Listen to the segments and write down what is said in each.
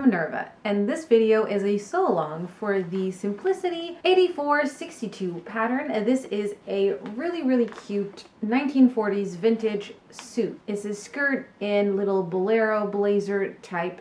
Minerva, and this video is a sew-along for the Simplicity 8462 pattern. This is a really cute 1940s vintage suit. It's a skirt in little bolero blazer type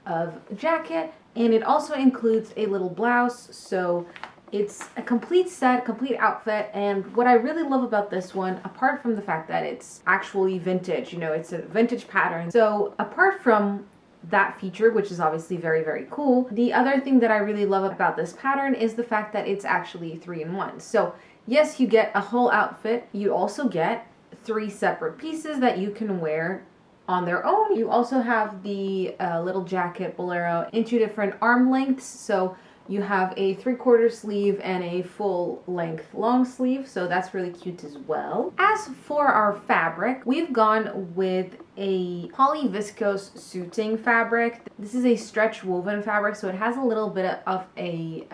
of jacket, and it also includes a little blouse, so it's a complete set, complete outfit. And what I really love about this one, apart from the fact that it's actually vintage, you know, it's a vintage pattern. So apart from that feature, which is obviously very cool, the other thing that I really love about this pattern is the fact that it's actually 3-in-1. So yes, you get a whole outfit. You also get 3 separate pieces that you can wear on their own. You also have the little jacket bolero in 2 different arm lengths. So you have a 3/4 sleeve and a full length long sleeve, so that's really cute as well. As for our fabric, we've gone with a poly viscose suiting fabric. This is a stretch woven fabric, so it has a little bit of a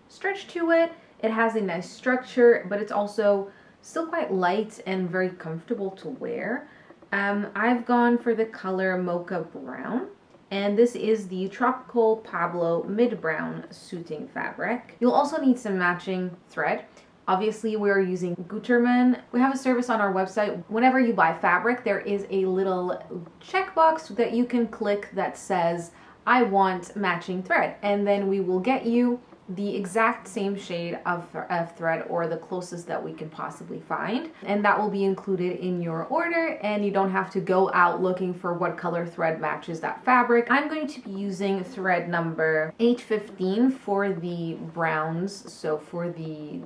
stretch to it. It has a nice structure, but it's also still quite light and very comfortable to wear. I've gone for the color mocha brown, and this is the Tropical Pablo Mid Brown suiting fabric. You'll also need some matching thread. Obviously, we're using Gutermann. We have a service on our website. Whenever you buy fabric, there is a little checkbox that you can click that says, I want matching thread. And then we will get you the exact same shade of thread, or the closest that we can possibly find, and that will be included in your order, and you don't have to go out looking for what color thread matches that fabric. I'm going to be using thread number 815 for the browns, so for the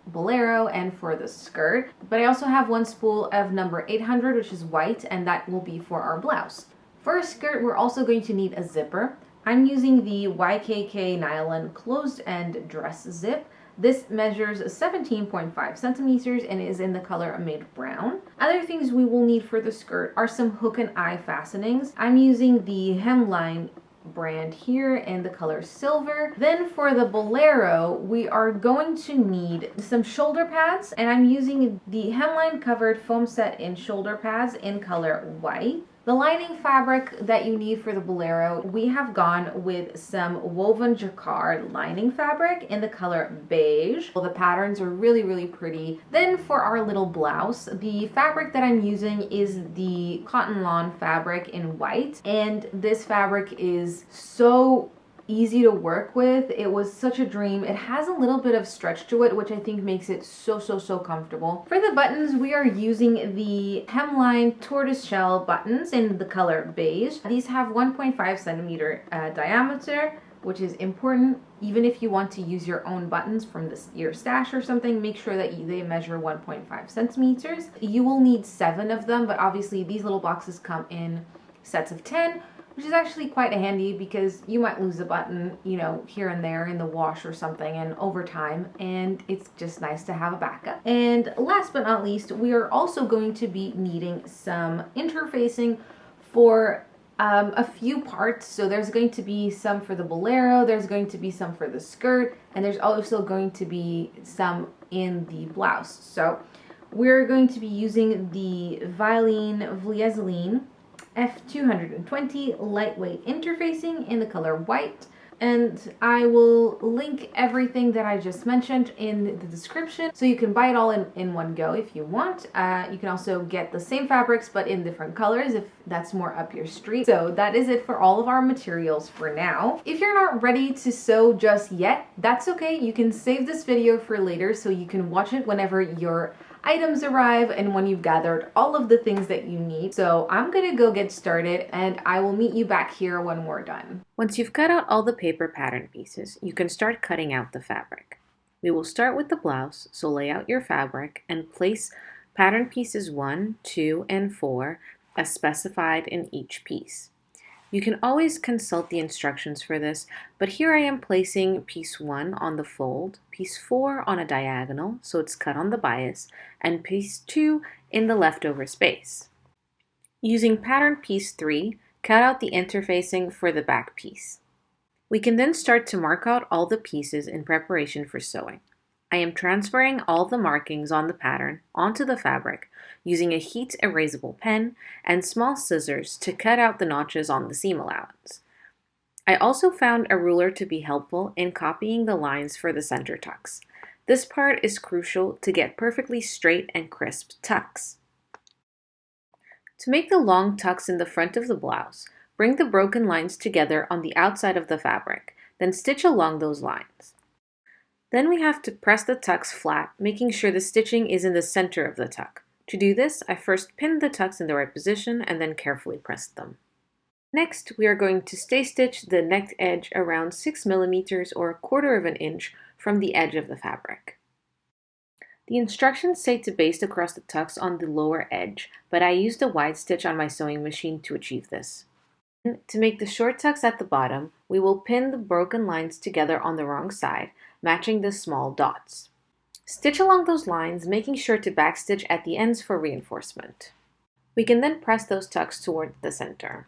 bolero and for the skirt, but I also have 1 spool of number 800, which is white, and that will be for our blouse. For a skirt, we're also going to need a zipper. I'm using the YKK nylon closed end dress zip. This measures 17.5 centimeters and is in the color mid brown. Other things we will need for the skirt are some hook and eye fastenings. I'm using the Hemline brand here in the color silver. Then for the bolero, we are going to need some shoulder pads, and I'm using the Hemline covered foam set in shoulder pads in color white. The lining fabric that you need for the bolero, we have gone with some woven jacquard lining fabric in the color beige. Well, the patterns are really pretty. Then for our little blouse, the fabric that I'm using is the cotton lawn fabric in white, and this fabric is so easy to work with. It was such a dream. It has a little bit of stretch to it, which I think makes it so comfortable. For the buttons, we are using the Hemline tortoise shell buttons in the color beige. These have 1.5 centimeter diameter, which is important. Even if you want to use your own buttons from your stash or something, make sure that they measure 1.5 centimeters. You will need 7 of them, but obviously these little boxes come in sets of 10, which is actually quite handy because you might lose a button, you know, here and there in the wash or something, and over time, and it's just nice to have a backup. And last but not least, we are also going to be needing some interfacing for a few parts. So there's going to be some for the bolero, there's going to be some for the skirt, and there's also going to be some in the blouse. So we're going to be using the Vlieseline F220 lightweight interfacing in the color white, and I will link everything that I just mentioned in the description, so you can buy it all in one go if you want. You can also get the same fabrics but in different colors if that's more up your street. So that is it for all of our materials for now. If you're not ready to sew just yet, that's okay. You can save this video for later so you can watch it whenever your items arrive and when you've gathered all of the things that you need. So I'm gonna go get started, and I will meet you back here when we're done. Once you've cut out all the paper pattern pieces, you can start cutting out the fabric. We will start with the blouse, so lay out your fabric and place pattern pieces 1, 2, and 4 as specified in each piece. You can always consult the instructions for this, but here I am placing piece 1 on the fold, piece 4 on a diagonal, so it's cut on the bias, and piece 2 in the leftover space. Using pattern piece 3, cut out the interfacing for the back piece. We can then start to mark out all the pieces in preparation for sewing. I am transferring all the markings on the pattern onto the fabric using a heat erasable pen and small scissors to cut out the notches on the seam allowance. I also found a ruler to be helpful in copying the lines for the center tucks. This part is crucial to get perfectly straight and crisp tucks. To make the long tucks in the front of the blouse, bring the broken lines together on the outside of the fabric, then stitch along those lines. Then we have to press the tucks flat, making sure the stitching is in the center of the tuck. To do this, I first pinned the tucks in the right position and then carefully pressed them. Next, we are going to stay stitch the neck edge around 6 millimeters or 1/4 of an inch from the edge of the fabric. The instructions say to baste across the tucks on the lower edge, but I used a wide stitch on my sewing machine to achieve this. To make the short tucks at the bottom, we will pin the broken lines together on the wrong side, matching the small dots. Stitch along those lines, making sure to backstitch at the ends for reinforcement. We can then press those tucks toward the center.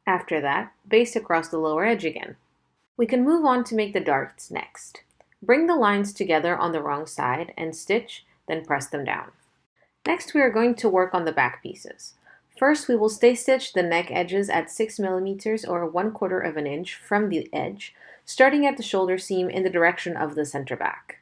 After that, baste across the lower edge again. We can move on to make the darts next. Bring the lines together on the wrong side and stitch, then press them down. Next, we are going to work on the back pieces. First, we will stay stitch the neck edges at 6 millimeters or 1/4 of an inch from the edge, starting at the shoulder seam in the direction of the center back.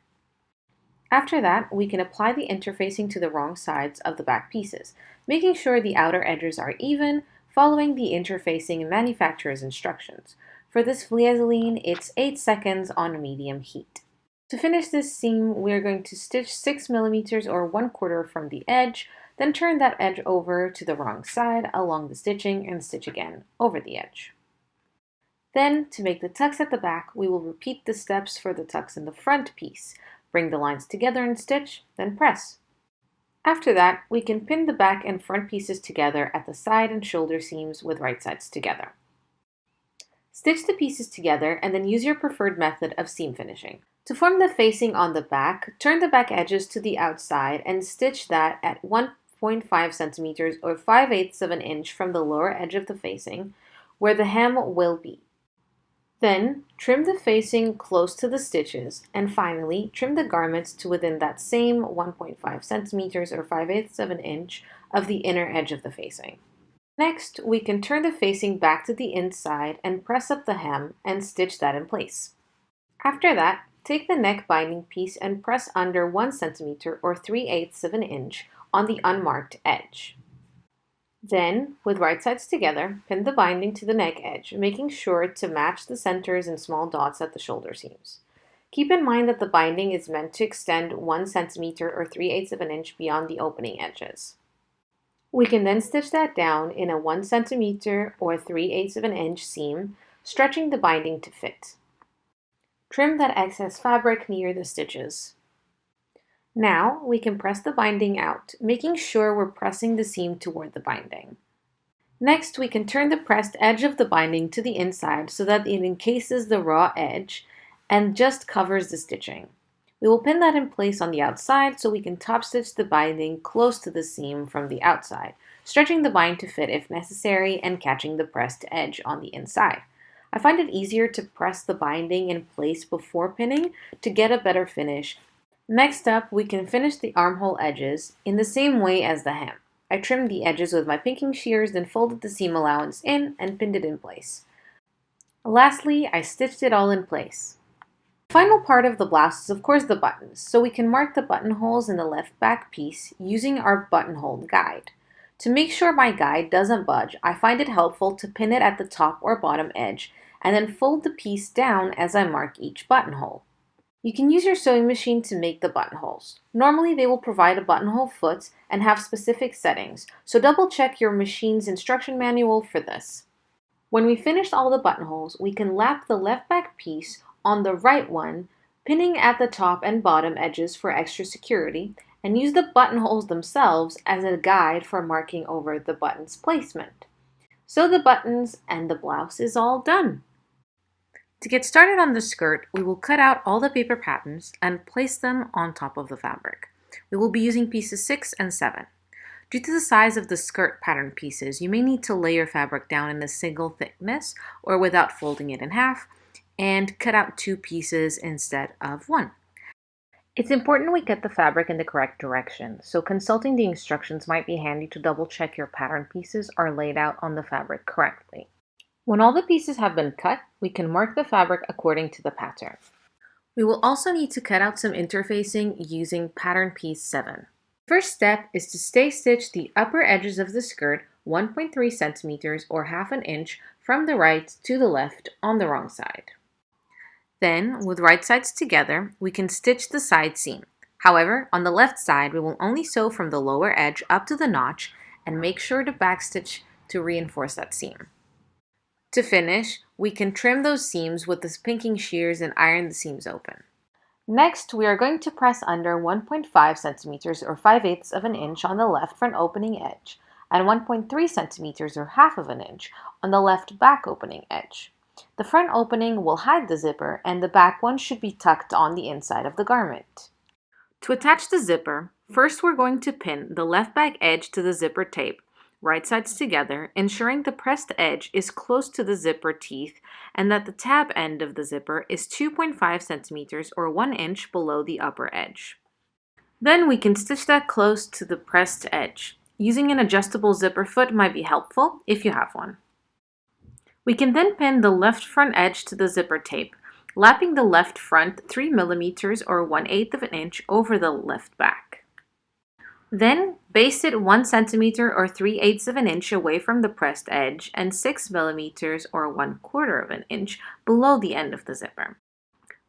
After that, we can apply the interfacing to the wrong sides of the back pieces, making sure the outer edges are even, following the interfacing manufacturer's instructions. For this flieseline, it's 8 seconds on medium heat. To finish this seam, we are going to stitch 6 millimeters or 1/4 from the edge, then turn that edge over to the wrong side along the stitching and stitch again over the edge. Then, to make the tucks at the back, we will repeat the steps for the tucks in the front piece. Bring the lines together and stitch, then press. After that, we can pin the back and front pieces together at the side and shoulder seams with right sides together. Stitch the pieces together and then use your preferred method of seam finishing. To form the facing on the back, turn the back edges to the outside and stitch that at 1.5 centimeters or 5/8 of an inch from the lower edge of the facing, where the hem will be. Then, trim the facing close to the stitches, and finally, trim the garments to within that same 1.5 centimeters or 5/8 of an inch of the inner edge of the facing. Next, we can turn the facing back to the inside and press up the hem and stitch that in place. After that, take the neck binding piece and press under 1 centimeter or 3/8 of an inch on the unmarked edge. Then, with right sides together, pin the binding to the neck edge, making sure to match the centers and small dots at the shoulder seams. Keep in mind that the binding is meant to extend 1 centimeter or 3/8 of an inch beyond the opening edges. We can then stitch that down in a 1 centimeter or 3/8 of an inch seam, stretching the binding to fit. Trim that excess fabric near the stitches. Now, we can press the binding out, making sure we're pressing the seam toward the binding. Next, we can turn the pressed edge of the binding to the inside so that it encases the raw edge and just covers the stitching. We will pin that in place on the outside so we can top stitch the binding close to the seam from the outside, stretching the bind to fit if necessary and catching the pressed edge on the inside. I find it easier to press the binding in place before pinning to get a better finish. Next up, we can finish the armhole edges in the same way as the hem. I trimmed the edges with my pinking shears, then folded the seam allowance in and pinned it in place. Lastly, I stitched it all in place. The final part of the blouse is of course the buttons, so we can mark the buttonholes in the left back piece using our buttonhole guide. To make sure my guide doesn't budge, I find it helpful to pin it at the top or bottom edge and then fold the piece down as I mark each buttonhole. You can use your sewing machine to make the buttonholes. Normally they will provide a buttonhole foot and have specific settings, so double check your machine's instruction manual for this. When we finished all the buttonholes, we can lap the left back piece on the right one, pinning at the top and bottom edges for extra security, and use the buttonholes themselves as a guide for marking over the button's placement. Sew the buttons and the blouse is all done. To get started on the skirt, we will cut out all the paper patterns and place them on top of the fabric. We will be using pieces 6 and 7. Due to the size of the skirt pattern pieces, you may need to lay your fabric down in a single thickness or without folding it in half, and cut out 2 pieces instead of 1. It's important we cut the fabric in the correct direction, so consulting the instructions might be handy to double check your pattern pieces are laid out on the fabric correctly. When all the pieces have been cut, we can mark the fabric according to the pattern. We will also need to cut out some interfacing using pattern piece 7. First step is to stay stitch the upper edges of the skirt 1.3 centimeters or half an inch from the right to the left on the wrong side. Then, with right sides together, we can stitch the side seam. However, on the left side, we will only sew from the lower edge up to the notch and make sure to backstitch to reinforce that seam. To finish, we can trim those seams with the pinking shears and iron the seams open. Next, we are going to press under 1.5 centimeters or 5/8 of an inch on the left front opening edge and 1.3 centimeters or half of an inch on the left back opening edge. The front opening will hide the zipper and the back one should be tucked on the inside of the garment. To attach the zipper, first we're going to pin the left back edge to the zipper tape, right sides together, ensuring the pressed edge is close to the zipper teeth and that the tab end of the zipper is 2.5 centimeters or 1 inch below the upper edge. Then we can stitch that close to the pressed edge. Using an adjustable zipper foot might be helpful if you have one. We can then pin the left front edge to the zipper tape, lapping the left front 3 millimeters or 1/8 of an inch over the left back. Then, baste it 1 centimeter or 3/8 of an inch away from the pressed edge and 6 millimeters or 1/4 of an inch below the end of the zipper.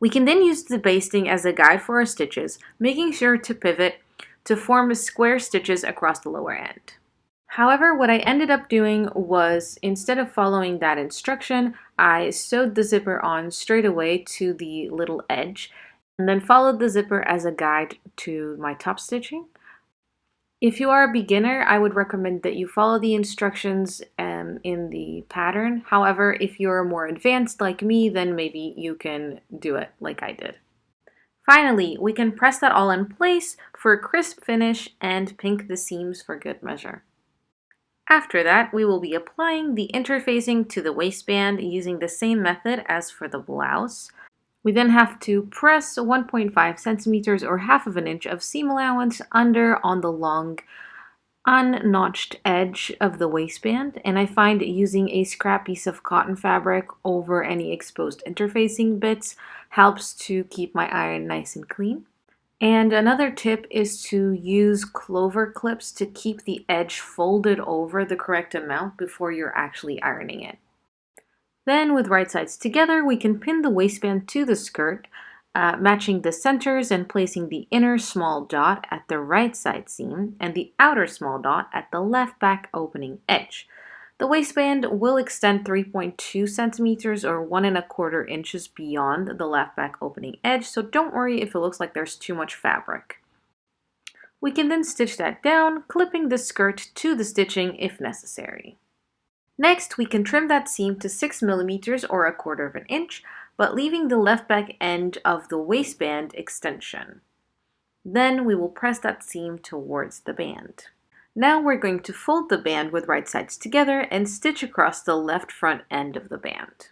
We can then use the basting as a guide for our stitches, making sure to pivot to form square stitches across the lower end. However, what I ended up doing was, instead of following that instruction, I sewed the zipper on straight away to the little edge and then followed the zipper as a guide to my top stitching. If you are a beginner, I would recommend that you follow the instructions in the pattern. However, if you're more advanced like me, then maybe you can do it like I did. Finally, we can press that all in place for a crisp finish and pink the seams for good measure. After that, we will be applying the interfacing to the waistband using the same method as for the blouse. We then have to press 1.5 centimeters or half of an inch of seam allowance under on the long unnotched edge of the waistband, and I find using a scrap piece of cotton fabric over any exposed interfacing bits helps to keep my iron nice and clean. And another tip is to use clover clips to keep the edge folded over the correct amount before you're actually ironing it. Then, with right sides together, we can pin the waistband to the skirt, matching the centers and placing the inner small dot at the right side seam and the outer small dot at the left back opening edge. The waistband will extend 3.2 centimeters or 1.25 inches beyond the left back opening edge, so don't worry if it looks like there's too much fabric. We can then stitch that down, clipping the skirt to the stitching if necessary. Next, we can trim that seam to 6 millimeters or 1/4 of an inch, but leaving the left back end of the waistband extension. Then we will press that seam towards the band. Now we're going to fold the band with right sides together and stitch across the left front end of the band.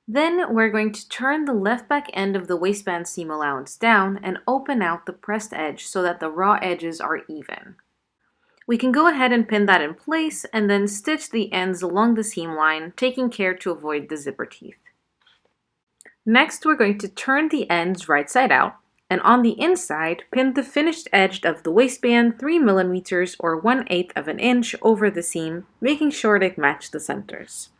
Then we're going to turn the left back end of the waistband seam allowance down and open out the pressed edge so that the raw edges are even. We can go ahead and pin that in place and then stitch the ends along the seam line, taking care to avoid the zipper teeth. Next, we're going to turn the ends right side out, and on the inside, pin the finished edge of the waistband 3 millimeters or 1/8 of an inch over the seam, making sure to match the centers.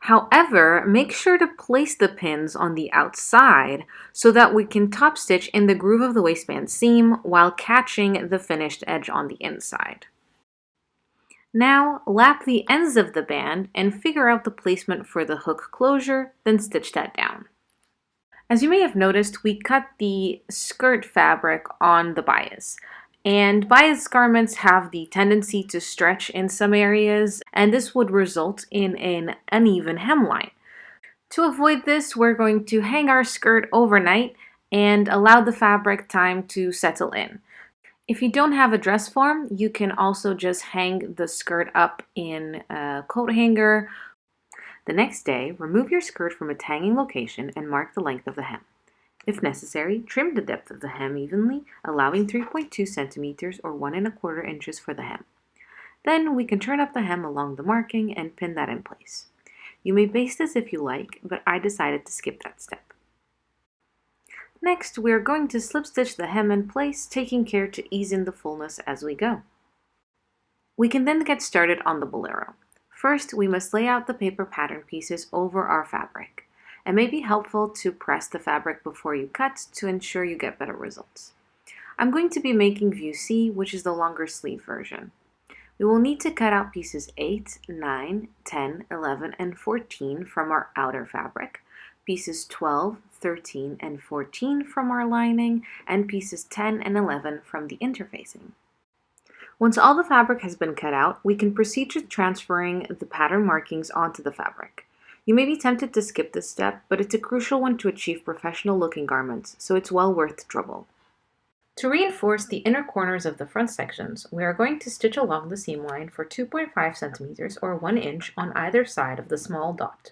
However, make sure to place the pins on the outside so that we can top stitch in the groove of the waistband seam while catching the finished edge on the inside. Now, lap the ends of the band and figure out the placement for the hook closure, then stitch that down. As you may have noticed, we cut the skirt fabric on the bias. And bias garments have the tendency to stretch in some areas, and this would result in an uneven hemline. To avoid this, we're going to hang our skirt overnight and allow the fabric time to settle in. If you don't have a dress form, you can also just hang the skirt up in a coat hanger. The next day, remove your skirt from its hanging location and mark the length of the hem. If necessary, trim the depth of the hem evenly, allowing 3.2 centimeters or 1.25 inches for the hem. Then we can turn up the hem along the marking and pin that in place. You may baste this if you like, but I decided to skip that step. Next, we are going to slip stitch the hem in place, taking care to ease in the fullness as we go. We can then get started on the bolero. First, we must lay out the paper pattern pieces over our fabric. It may be helpful to press the fabric before you cut to ensure you get better results. I'm going to be making view C, which is the longer sleeve version. We will need to cut out pieces 8, 9, 10, 11, and 14 from our outer fabric, pieces 12, 13, and 14 from our lining, and pieces 10 and 11 from the interfacing. Once all the fabric has been cut out, we can proceed to transferring the pattern markings onto the fabric. You may be tempted to skip this step, but it's a crucial one to achieve professional looking garments, so it's well worth the trouble. To reinforce the inner corners of the front sections, we are going to stitch along the seam line for 2.5 centimeters or 1 inch on either side of the small dot.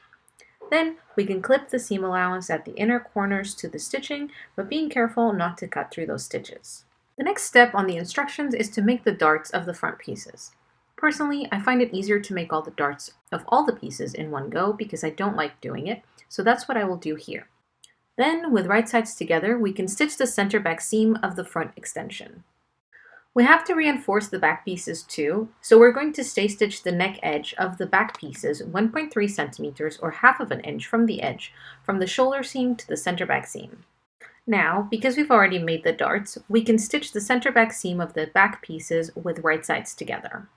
Then we can clip the seam allowance at the inner corners to the stitching, but being careful not to cut through those stitches. The next step on the instructions is to make the darts of the front pieces. Personally, I find it easier to make all the darts of all the pieces in one go because I don't like doing it, so that's what I will do here. Then, with right sides together, we can stitch the center back seam of the front extension. We have to reinforce the back pieces too, so we're going to stay stitch the neck edge of the back pieces 1.3 centimeters or half of an inch from the edge, from the shoulder seam to the center back seam. Now, because we've already made the darts, we can stitch the center back seam of the back pieces with right sides together.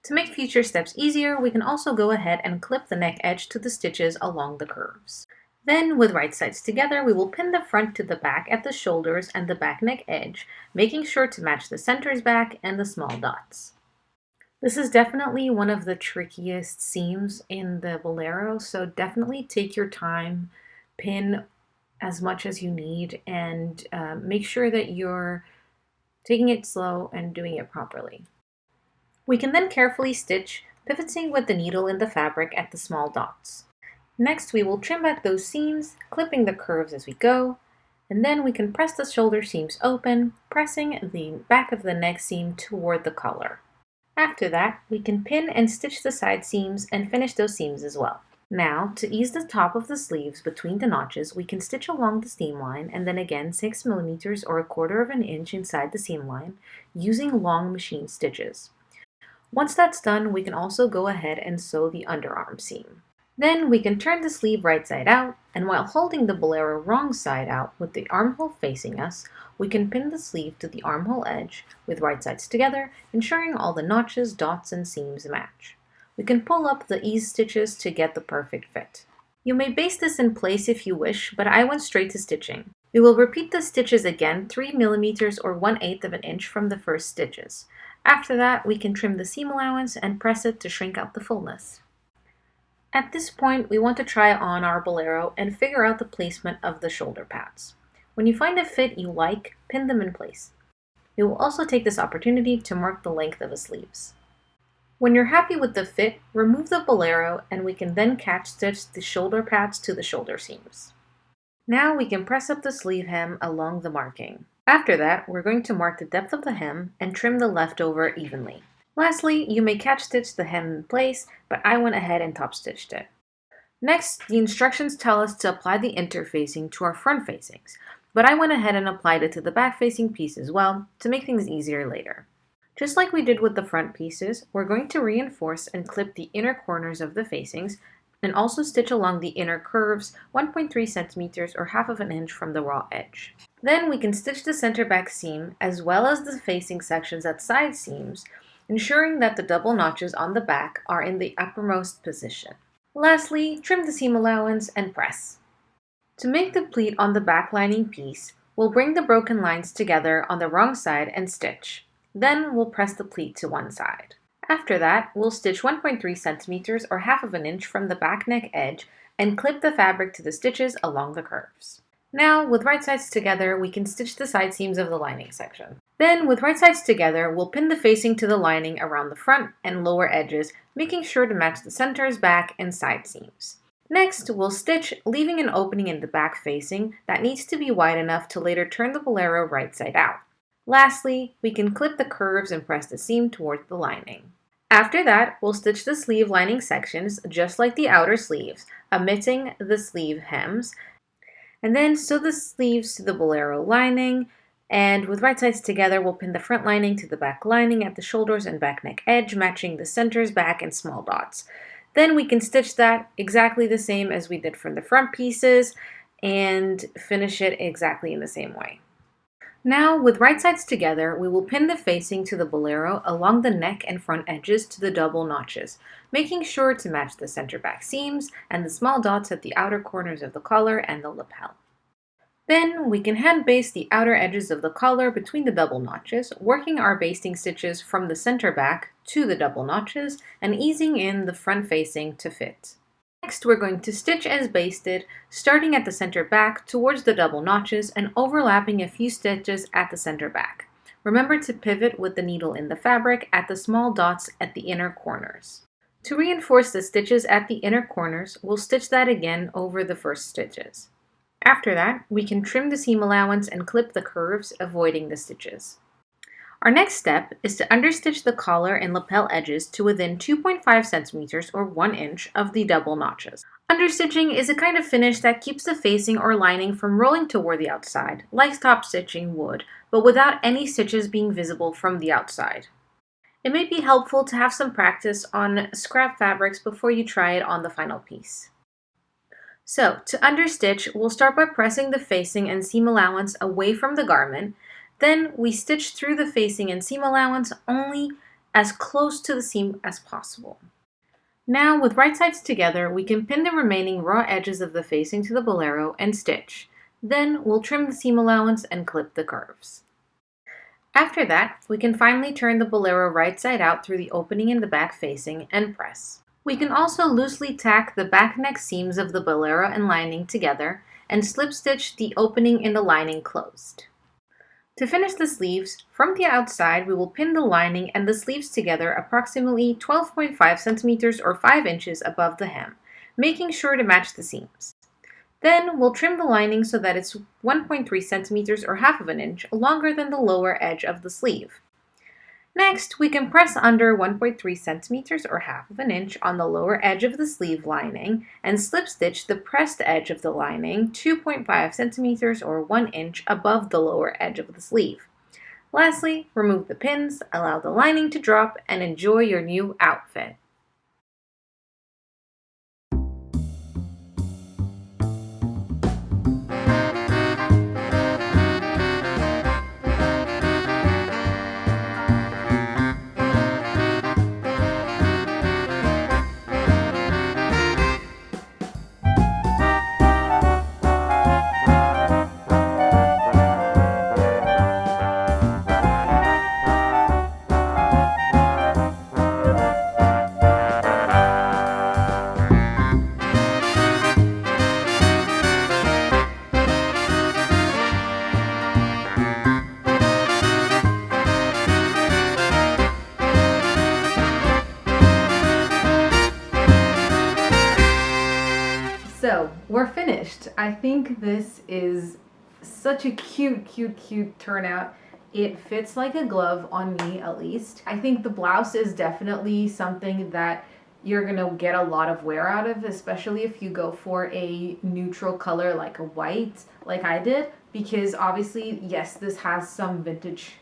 To make future steps easier, we can also go ahead and clip the neck edge to the stitches along the curves. Then, with right sides together, we will pin the front to the back at the shoulders and the back neck edge, making sure to match the centers back and the small dots. This is definitely one of the trickiest seams in the bolero, so definitely take your time, pin as much as you need, and make sure that you're taking it slow and doing it properly. We can then carefully stitch, pivoting with the needle in the fabric at the small dots. Next, we will trim back those seams, clipping the curves as we go, and then we can press the shoulder seams open, pressing the back of the neck seam toward the collar. After that, we can pin and stitch the side seams and finish those seams as well. Now, to ease the top of the sleeves between the notches, we can stitch along the seam line and then again 6 millimeters or 1/4 of an inch inside the seam line using long machine stitches. Once that's done, we can also go ahead and sew the underarm seam. Then we can turn the sleeve right side out, and while holding the bolero wrong side out with the armhole facing us, we can pin the sleeve to the armhole edge with right sides together, ensuring all the notches, dots, and seams match. We can pull up the ease stitches to get the perfect fit. You may baste this in place if you wish, but I went straight to stitching. We will repeat the stitches again 3 millimeters or 1/8 of an inch from the first stitches. After that, we can trim the seam allowance and press it to shrink out the fullness. At this point, we want to try on our bolero and figure out the placement of the shoulder pads. When you find a fit you like, pin them in place. We will also take this opportunity to mark the length of the sleeves. When you're happy with the fit, remove the bolero and we can then catch stitch the shoulder pads to the shoulder seams. Now we can press up the sleeve hem along the marking. After that, we're going to mark the depth of the hem and trim the leftover evenly. Lastly, you may catch stitch the hem in place, but I went ahead and top stitched it. Next, the instructions tell us to apply the interfacing to our front facings, but I went ahead and applied it to the back facing piece as well to make things easier later. Just like we did with the front pieces, we're going to reinforce and clip the inner corners of the facings and also stitch along the inner curves 1.3 centimeters or half of an inch from the raw edge. Then we can stitch the center back seam as well as the facing sections at side seams, ensuring that the double notches on the back are in the uppermost position. Lastly, trim the seam allowance and press. To make the pleat on the back lining piece, we'll bring the broken lines together on the wrong side and stitch. Then we'll press the pleat to one side. After that, we'll stitch 1.3 centimeters or half of an inch from the back neck edge and clip the fabric to the stitches along the curves. Now, with right sides together, we can stitch the side seams of the lining section. Then, with right sides together, we'll pin the facing to the lining around the front and lower edges, making sure to match the centers, back, and side seams. Next, we'll stitch, leaving an opening in the back facing that needs to be wide enough to later turn the bolero right side out. Lastly, we can clip the curves and press the seam towards the lining. After that, we'll stitch the sleeve lining sections just like the outer sleeves, omitting the sleeve hems, and then sew the sleeves to the bolero lining, and with right sides together, we'll pin the front lining to the back lining at the shoulders and back neck edge, matching the centers back and small dots. Then we can stitch that exactly the same as we did from the front pieces and finish it exactly in the same way. Now, with right sides together, we will pin the facing to the bolero along the neck and front edges to the double notches, making sure to match the center back seams and the small dots at the outer corners of the collar and the lapel. Then we can hand baste the outer edges of the collar between the double notches, working our basting stitches from the center back to the double notches and easing in the front facing to fit. Next, we're going to stitch as basted, starting at the center back towards the double notches and overlapping a few stitches at the center back. Remember to pivot with the needle in the fabric at the small dots at the inner corners. To reinforce the stitches at the inner corners, we'll stitch that again over the first stitches. After that, we can trim the seam allowance and clip the curves, avoiding the stitches. Our next step is to understitch the collar and lapel edges to within 2.5 centimeters or 1 inch of the double notches. Understitching is a kind of finish that keeps the facing or lining from rolling toward the outside, like stop stitching would, but without any stitches being visible from the outside. It may be helpful to have some practice on scrap fabrics before you try it on the final piece. So, to understitch, we'll start by pressing the facing and seam allowance away from the garment. Then we stitch through the facing and seam allowance only as close to the seam as possible. Now, with right sides together, we can pin the remaining raw edges of the facing to the bolero and stitch. Then we'll trim the seam allowance and clip the curves. After that, we can finally turn the bolero right side out through the opening in the back facing and press. We can also loosely tack the back neck seams of the bolero and lining together and slip stitch the opening in the lining closed. To finish the sleeves, from the outside we will pin the lining and the sleeves together approximately 12.5 centimeters or 5 inches above the hem, making sure to match the seams. Then we'll trim the lining so that it's 1.3 centimeters or half of an inch longer than the lower edge of the sleeve. Next, we can press under 1.3 centimeters or half of an inch on the lower edge of the sleeve lining and slip stitch the pressed edge of the lining 2.5 centimeters or 1 inch above the lower edge of the sleeve. Lastly, remove the pins, allow the lining to drop, and enjoy your new outfit. So, we're finished. I think this is such a cute turnout. It fits like a glove on me, at least. I think the blouse is definitely something that you're gonna get a lot of wear out of, especially if you go for a neutral color like a white, like I did, because obviously, yes, this has some vintage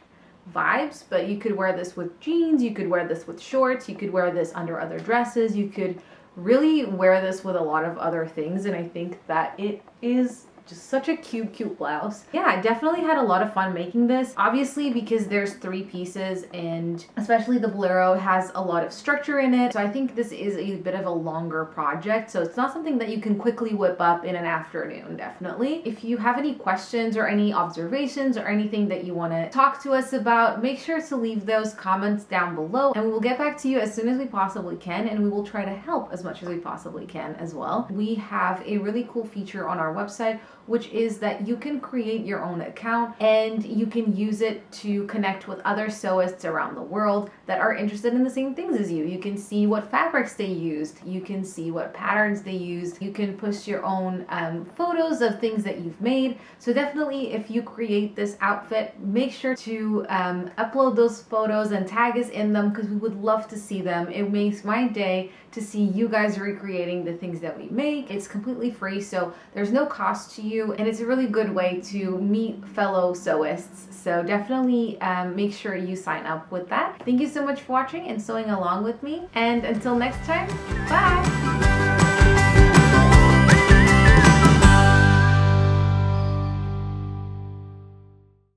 vibes, but you could wear this with jeans, you could wear this with shorts, you could wear this under other dresses, you could really wear this with a lot of other things, and I think that it is just such a cute blouse. Yeah, I definitely had a lot of fun making this, obviously because there's 3 pieces and especially the bolero has a lot of structure in it, so I think this is a bit of a longer project, so it's not something that you can quickly whip up in an afternoon, definitely. If you have any questions or any observations or anything that you want to talk to us about, make sure to leave those comments down below and we will get back to you as soon as we possibly can, and we will try to help as much as we possibly can as well. We have a really cool feature on our website which is that you can create your own account and you can use it to connect with other sewists around the world that are interested in the same things as you. You can see what fabrics they used, you can see what patterns they used, you can post your own photos of things that you've made. So definitely, if you create this outfit, make sure to upload those photos and tag us in them, because we would love to see them. It makes my day to see you guys recreating the things that we make. It's completely free, so there's no cost to you, and it's a really good way to meet fellow sewists. So definitely make sure you sign up with that. Thank you so much for watching and sewing along with me, and until next time, bye!